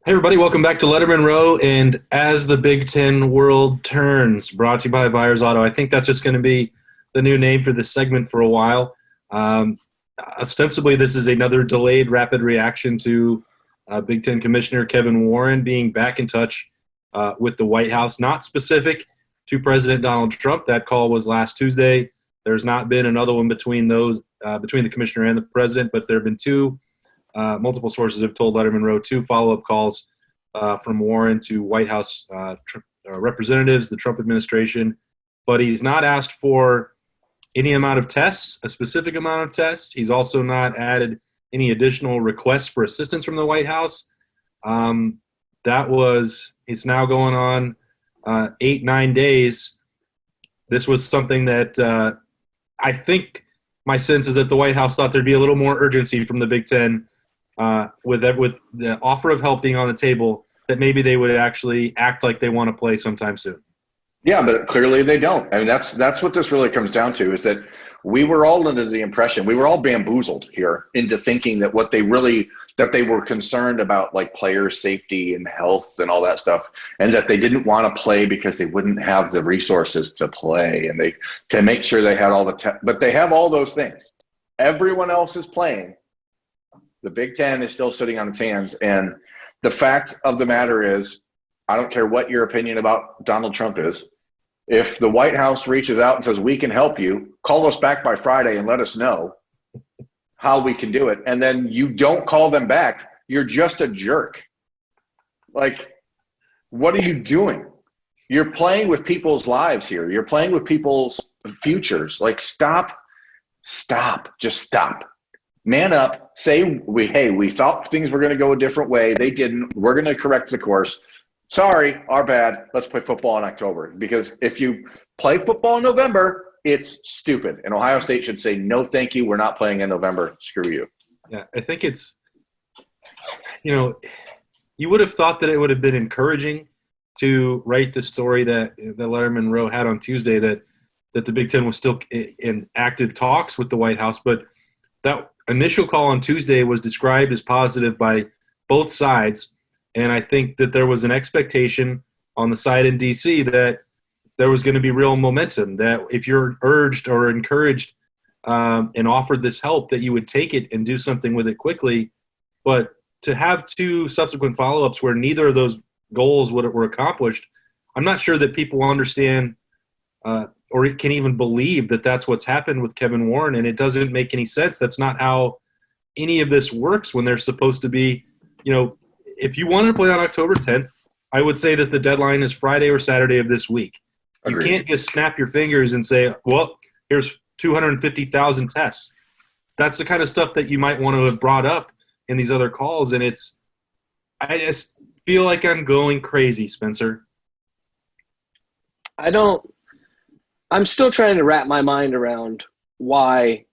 Hey everybody, welcome back to Lettermen Row, and As the Big Ten World Turns, brought to you by Byers Auto. I think that's just going to be the new name for this segment for a while. Ostensibly, this is another delayed rapid reaction to Big Ten Commissioner Kevin Warren being back in touch with the White House, not specific to President Donald Trump. That call was last Tuesday. There's not been another one between the commissioner and the president, but there have been two. Multiple sources have told Lettermen Row two follow-up calls from Warren to White House representatives, the Trump administration, but he's not asked for any amount of tests, a specific amount of tests. He's also not added any additional requests for assistance from the White House. It's now going on 8-9 days. This was something that I think my sense is that the White House thought there'd be a little more urgency from the Big Ten with the offer of help being on the table, that maybe they would actually act like they want to play sometime soon. Yeah, but clearly they don't. I mean, that's what this really comes down to, is that we were all under the impression, we were all bamboozled here into thinking that that they were concerned about, like, player safety and health and all that stuff, and that they didn't want to play because they wouldn't have the resources to play and to make sure they had all but they have all those things. Everyone else is playing. The Big Ten is still sitting on its hands. And the fact of the matter is, I don't care what your opinion about Donald Trump is, if the White House reaches out and says, we can help you, call us back by Friday and let us know how we can do it, and then you don't call them back, you're just a jerk. Like, what are you doing? You're playing with people's lives here. You're playing with people's futures. Like, stop, just stop. Man up, say, we thought things were going to go a different way. They didn't. We're going to correct the course. Sorry, our bad. Let's play football in October. Because if you play football in November, it's stupid. And Ohio State should say, no, thank you. We're not playing in November. Screw you. Yeah, I think it's, you would have thought that it would have been encouraging to write the story that Lettermen Row had on Tuesday, that the Big Ten was still in active talks with the White House. But that initial call on Tuesday was described as positive by both sides. And I think that there was an expectation on the side in D.C. that there was going to be real momentum, that if you're urged or encouraged and offered this help, that you would take it and do something with it quickly. But to have two subsequent follow-ups where neither of those goals were accomplished, I'm not sure that people understand or can even believe that that's what's happened with Kevin Warren, and it doesn't make any sense. That's not how any of this works when they're supposed to be, if you wanted to play on October 10th, I would say that the deadline is Friday or Saturday of this week. Agreed. You can't just snap your fingers and say, well, here's 250,000 tests. That's the kind of stuff that you might want to have brought up in these other calls, and I just feel like I'm going crazy, Spencer. I'm still trying to wrap my mind around why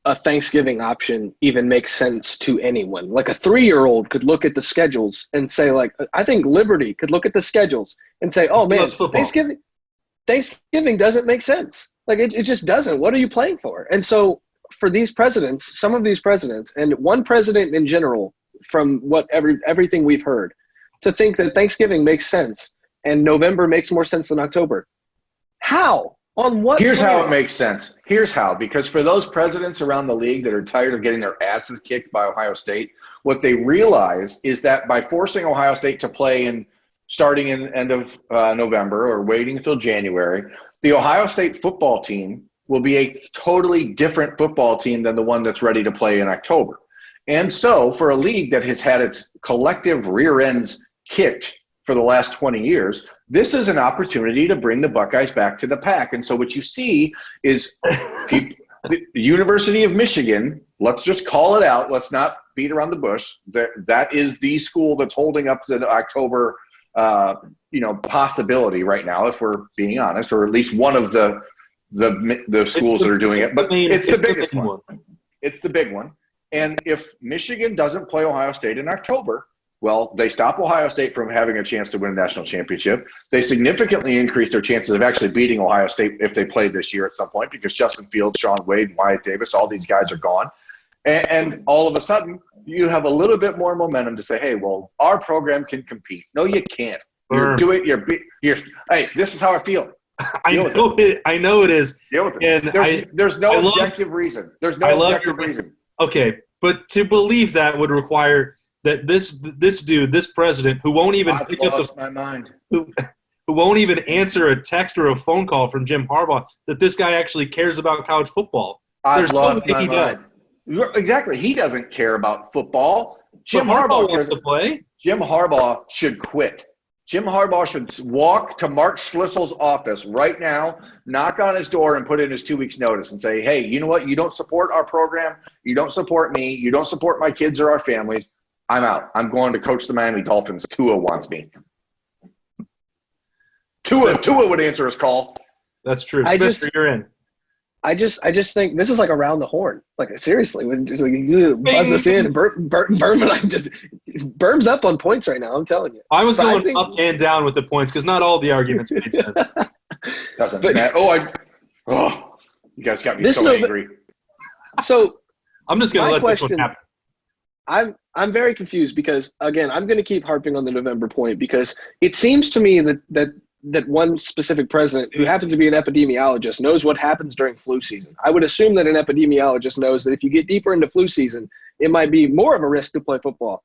a Thanksgiving option even makes sense to anyone. Like, a 3-year-old could look at the schedules and say, like, I think Liberty could look at the schedules and say, oh man, Thanksgiving doesn't make sense. Like, it just doesn't. What are you playing for? And so for these presidents, some of these presidents, and one president in general, from everything we've heard, to think that Thanksgiving makes sense and November makes more sense than October. How? On what? Here's how it makes sense. Here's how. Because for those presidents around the league that are tired of getting their asses kicked by Ohio State, what they realize is that by forcing Ohio State to play starting in end of November or waiting until January, the Ohio State football team will be a totally different football team than the one that's ready to play in October. And so for a league that has had its collective rear ends kicked for the last 20 years, this is an opportunity to bring the Buckeyes back to the pack. And so what you see is the University of Michigan, let's just call it out, let's not beat around the bush, that is the school that's holding up the October possibility right now, if we're being honest, or at least one of the schools that are doing it. But it's the biggest one. It's the big one. And if Michigan doesn't play Ohio State in October, well, they stop Ohio State from having a chance to win a national championship. They significantly increase their chances of actually beating Ohio State if they play this year at some point, because Justin Fields, Sean Wade, Wyatt Davis, all these guys are gone. And all of a sudden, you have a little bit more momentum to say, hey, well, our program can compete. No, you can't. You're doing. Hey, this is how I feel. I know it is. Deal with it. And there's no objective reason. There's no objective reason. Okay, but to believe that would require that this dude, this president, who won't even pick up my mind, who won't even answer a text or a phone call from Jim Harbaugh, that this guy actually cares about college football. I've lost my mind. Exactly. He doesn't care about football. Jim Harbaugh wants to play. Jim Harbaugh should quit. Jim Harbaugh should walk to Mark Schlissel's office right now, knock on his door, and put in his 2 weeks' notice and say, hey, you know what? You don't support our program. You don't support me. You don't support my kids or our families. I'm out. I'm going to coach the Miami Dolphins. Tua wants me. Tua would answer his call. That's true. Spencer, you're in. I just think this is like around the horn. Like, seriously, when just like you buzz us in, and Berman, Berm's up on points right now. I'm telling you. I was going up and down with the points because not all the arguments made sense. Doesn't matter. You guys got me so angry. So I'm just going to let this one happen. I'm very confused because, again, I'm going to keep harping on the November point because it seems to me that one specific president who happens to be an epidemiologist knows what happens during flu season. I would assume that an epidemiologist knows that if you get deeper into flu season, it might be more of a risk to play football.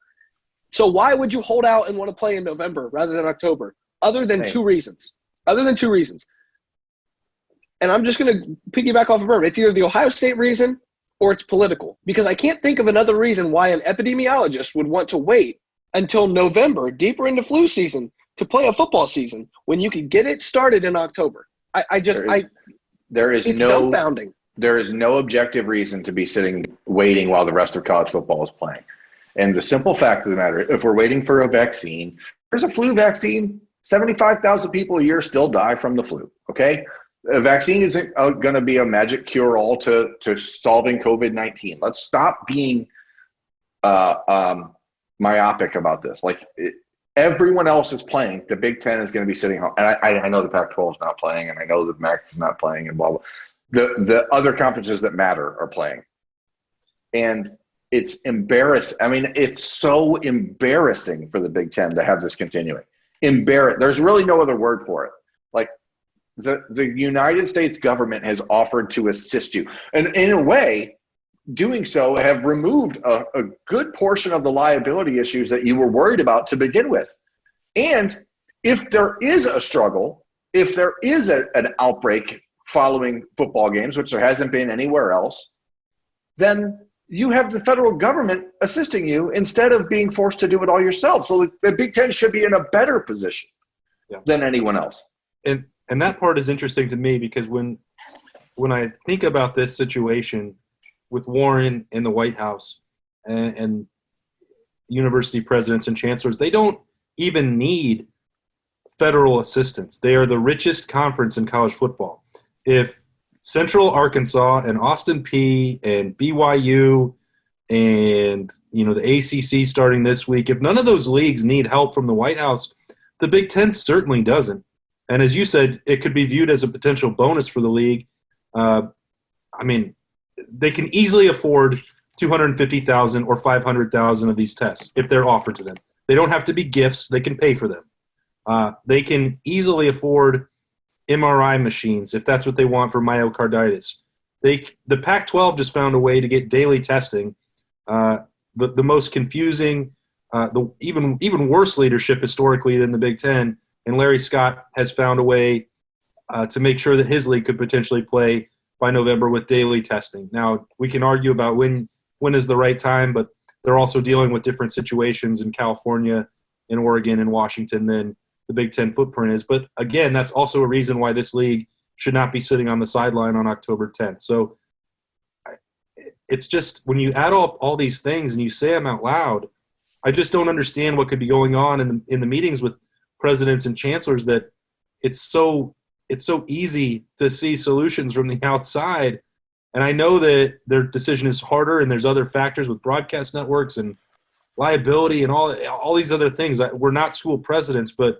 So why would you hold out and want to play in November rather than October? Other than two reasons. And I'm just going to piggyback off of Berman. It's either the Ohio State reason or it's political, because I can't think of another reason why an epidemiologist would want to wait until November, deeper into flu season, to play a football season when you could get it started in October. There is dumbfounding. There is no objective reason to be waiting while the rest of college football is playing. And the simple fact of the matter, if we're waiting for a vaccine, there's a flu vaccine. 75,000 people a year still die from the flu. Okay. A vaccine isn't going to be a magic cure-all to solving COVID-19. Let's stop being myopic about this. Everyone else is playing. The Big Ten is going to be sitting home. And I know the Pac-12 is not playing, and I know the MAC is not playing, and blah, blah. The other conferences that matter are playing. And it's embarrassing. I mean, it's so embarrassing for the Big Ten to have this continuing. There's really no other word for it. The United States government has offered to assist you. And in a way, doing so have removed a good portion of the liability issues that you were worried about to begin with. And if there is a struggle, if there is an outbreak following football games, which there hasn't been anywhere else, then you have the federal government assisting you instead of being forced to do it all yourself. So the Big Ten should be in a better position than anyone else. And that part is interesting to me because when I think about this situation with Warren in the White House and university presidents and chancellors, they don't even need federal assistance. They are the richest conference in college football. If Central Arkansas and Austin Peay and BYU and the ACC starting this week, if none of those leagues need help from the White House, the Big Ten certainly doesn't. And as you said, it could be viewed as a potential bonus for the league. They can easily afford 250,000 or 500,000 of these tests if they're offered to them. They don't have to be gifts. They can pay for them. They can easily afford MRI machines if that's what they want for myocarditis. The Pac-12 just found a way to get daily testing. The most confusing, even worse leadership historically than the Big Ten, and Larry Scott has found a way to make sure that his league could potentially play by November with daily testing. Now, we can argue about when is the right time, but they're also dealing with different situations in California, in Oregon, and Washington than the Big Ten footprint is. But again, that's also a reason why this league should not be sitting on the sideline on October 10th. So it's just when you add up all these things and you say them out loud, I just don't understand what could be going on in the meetings with presidents and chancellors that it's so easy to see solutions from the outside. And I know that their decision is harder and there's other factors with broadcast networks and liability and all these other things. We're not school presidents, but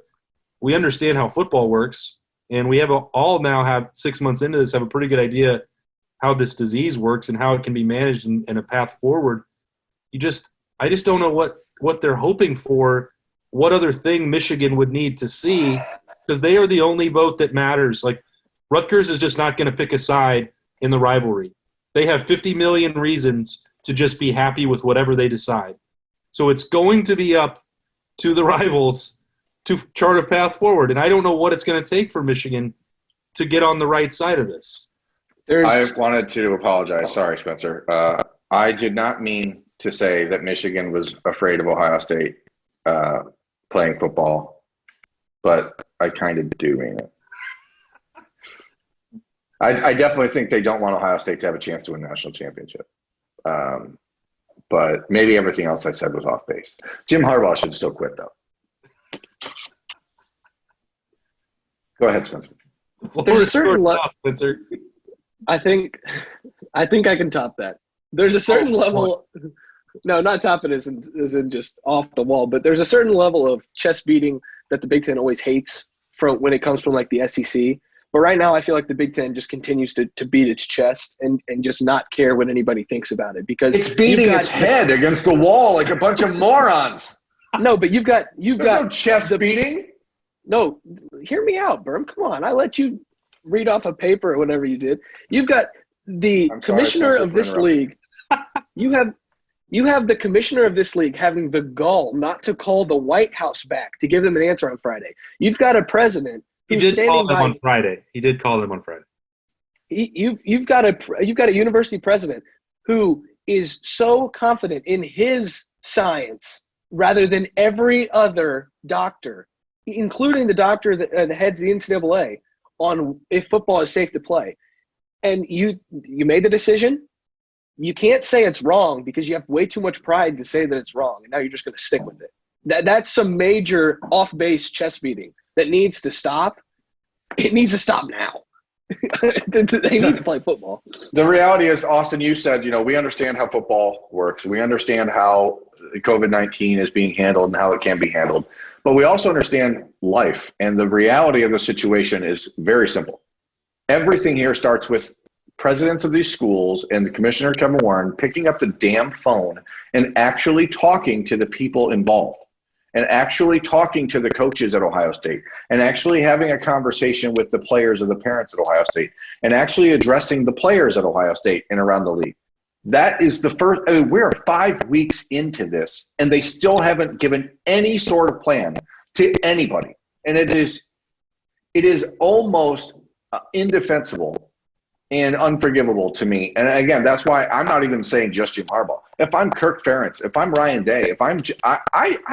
we understand how football works. And we all now have 6 months into this, have a pretty good idea how this disease works and how it can be managed and a path forward. I just don't know what they're hoping for, what other thing Michigan would need to see, because they are the only vote that matters. Like, Rutgers is just not going to pick a side in the rivalry. They have 50 million reasons to just be happy with whatever they decide. So it's going to be up to the rivals to chart a path forward. And I don't know what it's going to take for Michigan to get on the right side of this. I wanted to apologize. Sorry, Spencer. I did not mean to say that Michigan was afraid of Ohio State playing football, but I kind of do mean it. I definitely think they don't want Ohio State to have a chance to win a national championship. But maybe everything else I said was off base. Jim Harbaugh should still quit, though. Go ahead, Spencer. There's a certain Spencer. I think I can top that. There's a certain level. No, not top it as in just off the wall, but there's a certain level of chest beating that the Big Ten always hates from when it comes from like the SEC. But right now, I feel like the Big Ten just continues to beat its chest and just not care what anybody thinks about it, because it's beating its head against the wall like a bunch of morons. No, but you've got no chest beating. No, hear me out, Berm. Come on, I let you read off a paper or whatever you did. You've got the commissioner of this league. You have the commissioner of this league having the gall not to call the White House back to give them an answer on Friday. You've got a president. He did call them on Friday. He did call them on Friday. You've got a university president who is so confident in his science rather than every other doctor, including the doctor that heads the NCAA, on if football is safe to play. And you made the decision. You can't say it's wrong because you have way too much pride to say that it's wrong, and now you're just going to stick with it. That's some major off-base chest beating that needs to stop. It needs to stop now. They need to play football. The reality is, Austin, you said, we understand how football works. We understand how COVID-19 is being handled and how it can be handled. But we also understand life. And the reality of the situation is very simple. Everything here starts with presidents of these schools and the commissioner, Kevin Warren, picking up the damn phone and actually talking to the people involved, and actually talking to the coaches at Ohio State, and actually having a conversation with the players and the parents at Ohio State, and actually addressing the players at Ohio State and around the league. That is the first. I mean, we're 5 weeks into this, and they still haven't given any sort of plan to anybody. And it is almost indefensible and unforgivable to me. And again, that's why I'm not even saying just Jim Harbaugh. If I'm Kirk Ferentz, if I'm Ryan Day, if I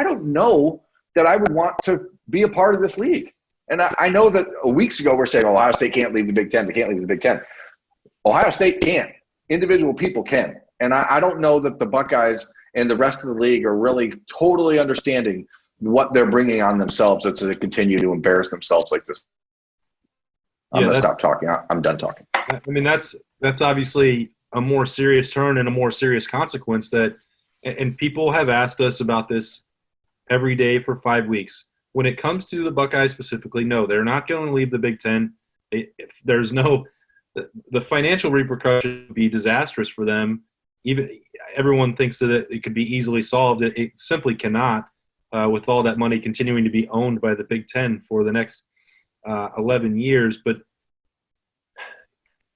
don't know that I would want to be a part of this league. And I know that weeks ago we're saying, Ohio State can't leave the Big Ten. They can't leave the Big Ten. Ohio State can. Individual people can. And I don't know that the Buckeyes and the rest of the league are really totally understanding what they're bringing on themselves as they continue to embarrass themselves like this. I'm going to stop talking. I'm done talking. I mean, that's obviously a more serious turn and a more serious consequence and people have asked us about this every day for 5 weeks. When it comes to the Buckeyes specifically, no, they're not going to leave the Big Ten. There's no – the financial repercussions would be disastrous for them. Even everyone thinks that it could be easily solved. It simply cannot, with all that money continuing to be owned by the Big Ten for the next 11 years. But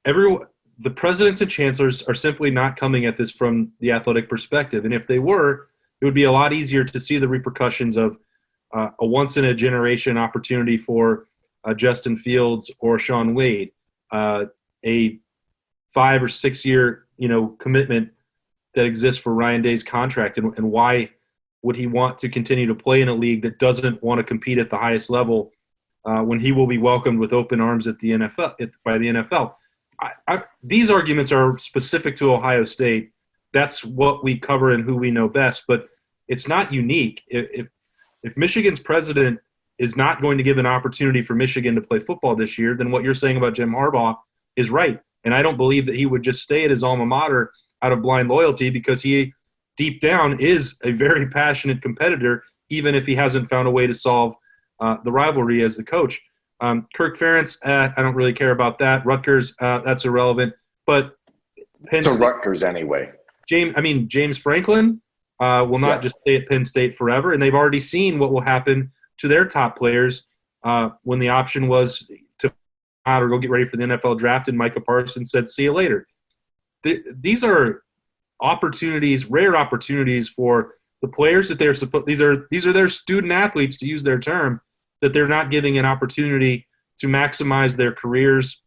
the presidents and chancellors are simply not coming at this from the athletic perspective. And if they were, it would be a lot easier to see the repercussions of a once-in-a-generation opportunity for Justin Fields or Sean Wade, a 5 or 6 year commitment that exists for Ryan Day's contract, and why would he want to continue to play in a league that doesn't want to compete at the highest level when he will be welcomed with open arms at the NFL by the NFL? These arguments are specific to Ohio State. That's what we cover and who we know best, but it's not unique. If Michigan's president is not going to give an opportunity for Michigan to play football this year, then what you're saying about Jim Harbaugh is right. And I don't believe that he would just stay at his alma mater out of blind loyalty, because he deep down is a very passionate competitor, even if he hasn't found a way to solve the rivalry as the coach. Kirk Ferentz, I don't really care about that. Rutgers, that's irrelevant. But Penn To State, Rutgers anyway. James Franklin will not just stay at Penn State forever, and they've already seen what will happen to their top players when the option was to out or go get ready for the NFL draft, and Micah Parsons said, "See you later." These are opportunities, rare opportunities for the players that they're supposed. These are their student athletes, to use their term, that they're not giving an opportunity to maximize their careers,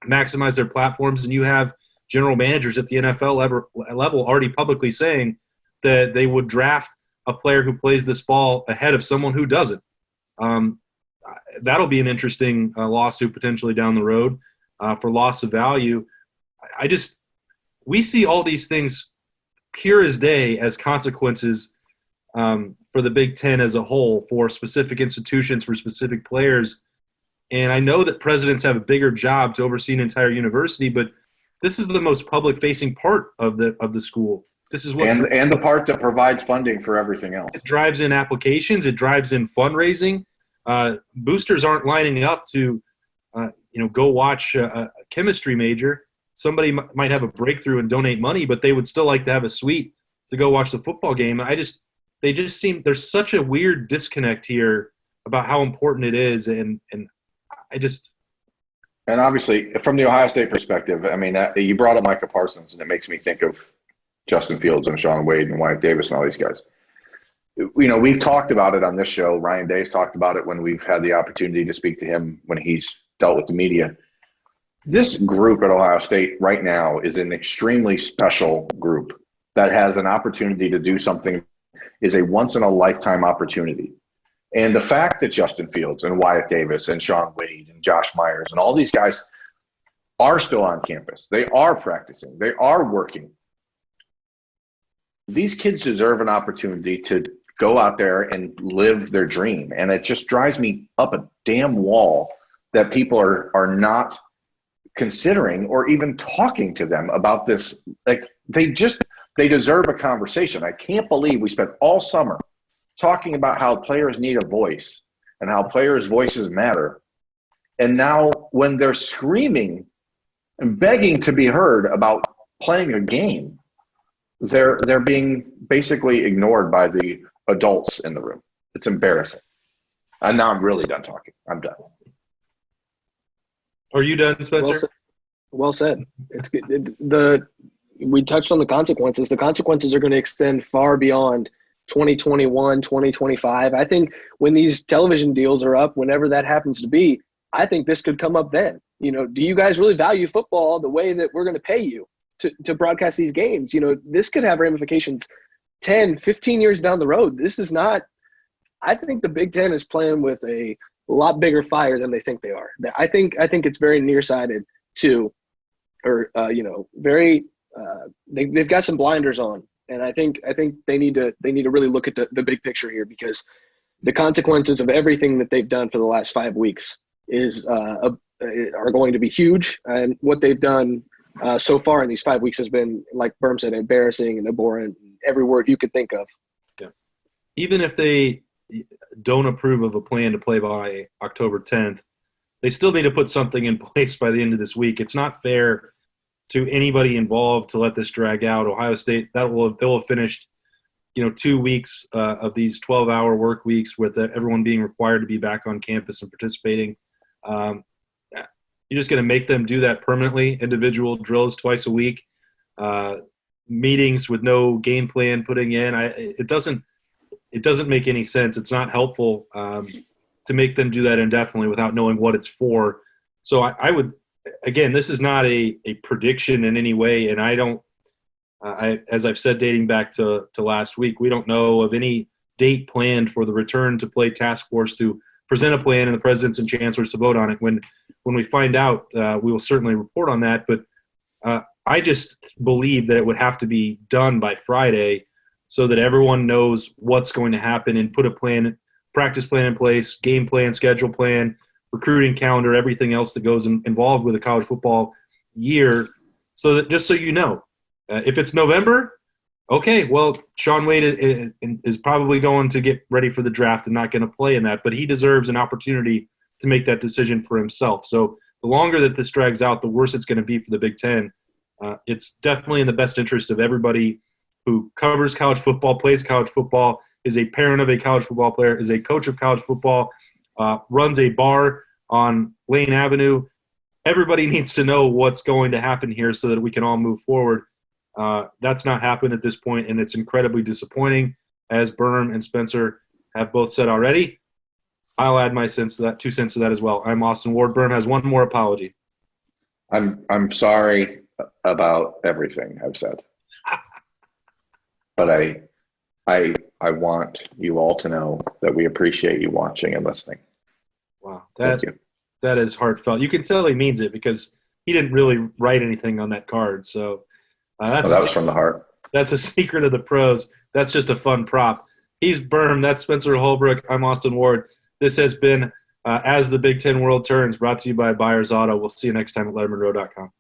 maximize their platforms, and you have general managers at the NFL level already publicly saying that they would draft a player who plays this ball ahead of someone who doesn't. That'll be an interesting lawsuit potentially down the road for loss of value. We see all these things clear as day as consequences for the Big Ten as a whole, for specific institutions, for specific players. And I know that presidents have a bigger job to oversee an entire university, but this is the most public-facing part of the school. This is what and the part that provides funding for everything else. It drives in applications. It drives in fundraising. Boosters aren't lining up to, go watch a chemistry major. Somebody might have a breakthrough and donate money, but they would still like to have a suite to go watch the football game. They just seem, there's such a weird disconnect here about how important it is, and obviously from the Ohio State perspective, you brought up Micah Parsons, and it makes me think of Justin Fields and Shaun Wade and Wyatt Davis and all these guys. We've talked about it on this show. Ryan Day's talked about it when we've had the opportunity to speak to him when he's dealt with the media. This group at Ohio State right now is an extremely special group that has an opportunity to do something, is a once-in-a-lifetime opportunity. And the fact that Justin Fields and Wyatt Davis and Shaun Wade and Josh Myers and all these guys are still on campus, they are practicing, they are working. These kids deserve an opportunity to go out there and live their dream. And it just drives me up a damn wall that people are not considering or even talking to them about this. Like, they deserve a conversation. I can't believe we spent all summer talking about how players need a voice and how players' voices matter. And now when they're screaming and begging to be heard about playing a game, they're being basically ignored by the adults in the room. It's embarrassing. And now I'm really done talking. I'm done. Are you done, Spencer? Well said. It's good. We touched on the consequences. The consequences are going to extend far beyond 2021, 2025. I think when these television deals are up, whenever that happens to be, I think this could come up then. Do you guys really value football the way that we're going to pay you to broadcast these games? This could have ramifications 10, 15 years down the road. This is not – I think the Big Ten is playing with a lot bigger fire than they think they are. I think it's very nearsighted to – or, very they've got some blinders on. And I think they need to really look at the big picture here, because the consequences of everything that they've done for the last 5 weeks are going to be huge. And what they've done so far in these 5 weeks has been, like Berm said, embarrassing and abhorrent, every word you could think of. Yeah. Even if they don't approve of a plan to play by October 10th, they still need to put something in place by the end of this week. It's not fair to anybody involved to let this drag out. Ohio State, they will have finished, 2 weeks of these 12-hour work weeks with everyone being required to be back on campus and participating. You're just going to make them do that permanently. Individual drills twice a week, meetings with no game plan putting in. It doesn't make any sense. It's not helpful to make them do that indefinitely without knowing what it's for. So I would. Again, this is not a prediction in any way, and I don't as I've said dating back to last week, we don't know of any date planned for the return to play task force to present a plan and the presidents and chancellors to vote on it. When we find out, we will certainly report on that, but I just believe that it would have to be done by Friday so that everyone knows what's going to happen and put a plan, practice plan in place, game plan, schedule plan, recruiting calendar, everything else that goes involved with a college football year, so that just so you know, if it's November, okay, well, Shaun Wade is probably going to get ready for the draft and not going to play in that, but he deserves an opportunity to make that decision for himself. So the longer that this drags out, the worse it's going to be for the Big Ten. It's definitely in the best interest of everybody who covers college football, plays college football, is a parent of a college football player, is a coach of college football, runs a bar on Lane Avenue. Everybody needs to know what's going to happen here so that we can all move forward. That's not happened at this point, and it's incredibly disappointing, as Berm and Spencer have both said already. I'll add my 2 cents to that as well. I'm Austin Ward. Berm has one more apology. I'm sorry about everything I've said, but I want you all to know that we appreciate you watching and listening. Wow, Thank you. that is heartfelt. You can tell he means it because he didn't really write anything on that card. So That was from the heart. That's a secret of the pros. That's just a fun prop. He's Berm. That's Spencer Holbrook. I'm Austin Ward. This has been As the Big Ten World Turns, brought to you by Byers Auto. We'll see you next time at lettermenrow.com.